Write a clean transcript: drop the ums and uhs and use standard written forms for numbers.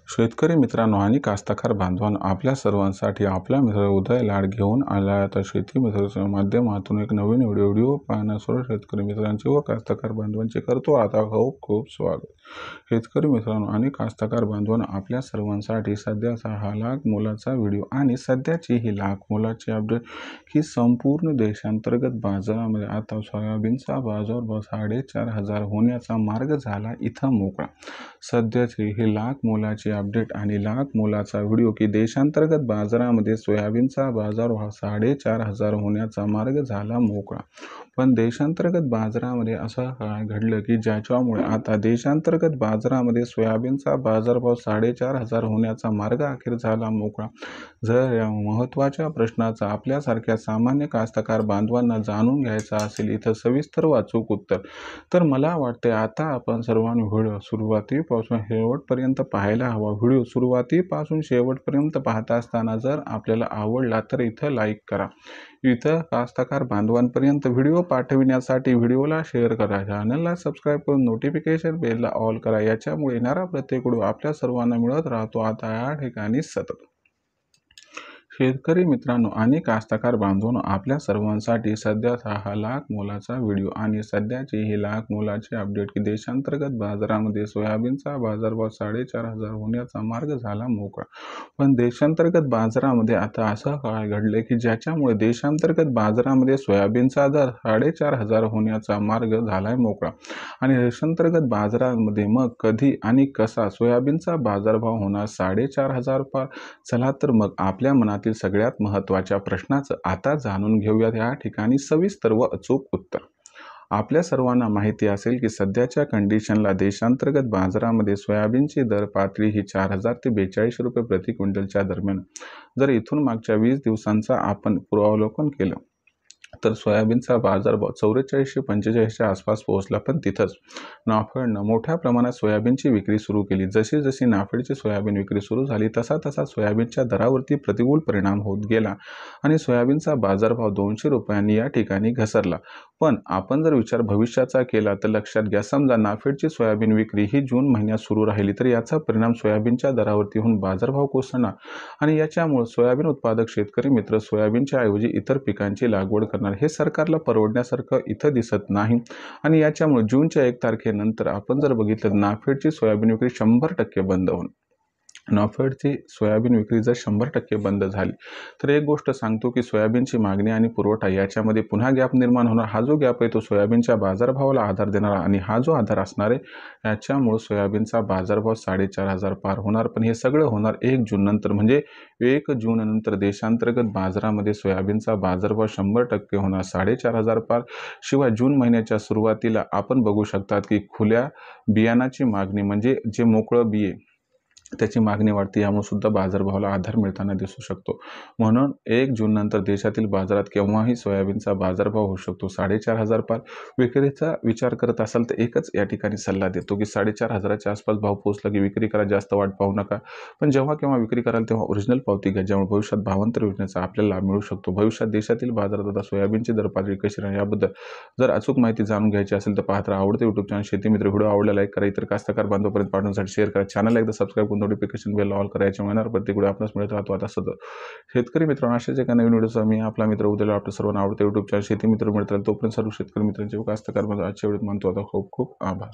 शेतकरी मित्रांनो आणि कास्तकार बांधवांनो, आपल्या सर्वांसाठी आपला मित्र उदय लाड घेऊन आला आहे. आता शेती मित्राच्या माध्यमातून एक नवीन व्हिडिओ पाहण्यास सर्व शेतकरी मित्रांचे व कास्तकार बांधवांचे करतो आता खूप खूप स्वागत. शेतकरी मित्रांनो आणि कास्तकार बांधवांनो, आपल्या सर्वांसाठी सध्या 6 लाख मोलाचा व्हिडिओ आणि सध्याची ही लाख मोलाची अपडेट की संपूर्ण देशांतर्गत बाजारामध्ये आता सोयाबीनचा बाजारभाव 4,500 होण्याचा मार्ग झाला इथं मोकळा. सध्याची ही लाख मोलाची अपडेट आणि लाख मोलाचा व्हिडिओ की देशांतर्गत बाजारामध्ये सोयाबीनचा बाजारभाव 4,500 होण्याचा मार्ग झाला मोकळा. पण देशांतर्गत बाजारामध्ये असं काय घडलं की ज्याच्यामुळे आता देशांतर्गत बाजारामध्ये सोयाबीनचा बाजारभाव 4,500 होण्याचा मार्ग अखेर झाला मोकळा. जर या महत्त्वाच्या प्रश्नाचा आपल्यासारख्या सामान्य कास्तकार बांधवांना जाणून घ्यायचा असेल इथं सविस्तर व अचूक उत्तर, तर मला वाटते आता आपण सर्वांनी व्हिडिओ सुरुवातीपासून शेवटपर्यंत पाहायला हवा. व्हिडिओ सुरुवातीपासून शेवटपर्यंत पाहत असताना जर आपल्याला आवडला तर इथं लाईक करा. इथं कास्तकार बांधवांपर्यंत व्हिडिओ पाठविण्यासाठी व्हिडिओला शेअर करा, चॅनलला सबस्क्राईब करून नोटिफिकेशन बेलला ऑल करा. याच्यामुळे येणारा प्रत्येक व्हिडिओ आपल्या सर्वांना मिळत राहतो. आता या ठिकाणी सतत शेतकरी मित्रांनो आणि कास्तकार बांधवांनो, आपल्या सर्वांसाठी सध्या 6 लाख मोलाचा व्हिडिओ आणि सध्याची ही लाख मोलाची अपडेट की देशांतर्गत बाजारामध्ये सोयाबीनचा बाजारभाव 4,500 होण्याचा मार्ग झाला मोकळा. पण देशांतर्गत बाजारामध्ये आता असं काय घडले की ज्याच्यामुळे देशांतर्गत बाजारामध्ये सोयाबीनचा दर 4,500 होण्याचा मार्ग झालाय मोकळा. आणि देशांतर्गत बाजारामध्ये मग कधी आणि कसा सोयाबीनचा बाजारभाव होणार 4,500 पार? चला तर मग आपल्या मनातील सगळ्यात महत्त्वाच्या प्रश्नाचं आता जाणून घेऊयात या ठिकाणी सविस्तर व अचूक उत्तर. आपल्या सर्वांना माहिती असेल की सध्याच्या कंडिशनला देशांतर्गत बाजारामध्ये सोयाबीनची दर पातळी ही 4,000 ते 42 रुपये प्रति क्विंटलच्या दरम्यान. जर इथून मागच्या 20 दिवसांचा आपण पूर्वावलोकन केलं तर सोयाबीनचा बाजारभाव 4445च्या आसपास पोहोचला. पण तिथंच नाफेडनं मोठ्या प्रमाणात सोयाबीनची विक्री सुरू केली. जशी जशी नाफेडची सोयाबीन विक्री सुरू झाली तसा तसा सोयाबीनच्या दरावरती प्रतिकूल परिणाम होत गेला आणि सोयाबीनचा बाजारभाव 200 रुपयांनी या ठिकाणी घसरला. पण आपण जर विचार भविष्याचा केला तर लक्षात घ्या, समजा नाफेडची सोयाबीन विक्री ही जून महिन्यात सुरू राहिली तर याचा परिणाम सोयाबीनच्या दरावरती होऊन बाजारभाव कोसळणार आणि याच्यामुळे सोयाबीन उत्पादक शेतकरी मित्र सोयाबीनच्या ऐवजी इतर पिकांची लागवड करणार. हे सरकारला परवडण्यासारखं इथं दिसत नाही आणि याच्यामुळे जूनच्या 1 तारखेनंतर आपण जर बघितलं नाफेडची सोयाबीन विक्री 100% बंद होईल. नाफेडची सोयाबीन विक्री जर 100% बंद झाली तर एक गोष्ट सांगतो की सोयाबीनची मागणी आणि पुरवठा याच्यामध्ये पुन्हा गॅप निर्माण होणार. हा जो गॅप आहे तो सोयाबीनच्या बाजारभावाला आधार देणारा आणि हा जो आधार असणार आहे याच्यामुळे सोयाबीनचा बाजारभाव 4,500 पार होणार. पण हे सगळं होणार 1 जून नंतर, म्हणजे 1 जून नंतर देशांतर्गत बाजारामध्ये सोयाबीनचा बाजारभाव 100% होणार 4,500 पार. शिवाय जून महिन्याच्या सुरुवातीला आपण बघू शकतात की खुल्या बियाणाची मागणी म्हणजे जे मोकळं बिये त्याची मागणी वाढते, यामुळे सुद्धा बाजारभावाला आधार मिळताना दिसू शकतो. म्हणून 1 जून नंतर देशातील बाजारात केव्हाही सोयाबीनचा बाजारभाव होऊ शकतो 4,500 पार. विक्रीचा विचार करत असाल तर एकच या ठिकाणी सल्ला देतो की 4,500च्या आसपास भाव पोहोचला की विक्री करा, जास्त वाट पाहू नका. पण जेव्हा केव्हा विक्री कराल तेव्हा ओरिजिनल पावती घ्या, ज्यामुळे भविष्यात भावांतर योजनेचा आपल्याला लाभ मिळू शकतो. भविष्यात देशातील बाजारात आता सोयाबीनची दर पातळी कशी राहील याबद्दल जर अचूक माहिती जाणून घ्यायची असेल तर पाहत राहा आवडते यूट्यूब चॅनल शेती मित्र. व्हिडिओ आवडला लाईक करा, इतर कास्तकार बांधवांपर्यंत पाठवण्यासाठी शेअर करा, चॅनलला एकदा सबस्क्राईब करून नोटिफिकेशन बेल ऑल करायचे मिळणार प्रत्येक व्हिडिओ आपल्यास मिळत राहतो. आता सतत शेतकरी मित्रांनो अशाच एका नवीन व्हिडिओचा मी आपला मित्र उद्याला आपल्या सर्वांना आवडते यूट्यूब चॅनल शेती मित्र मिळत राहील. तोपर्यंत सर्व शेतकरी मित्रांचे व कास्तकार आजच्या व्हिडिओत मानतो आता खूप खूप आभार.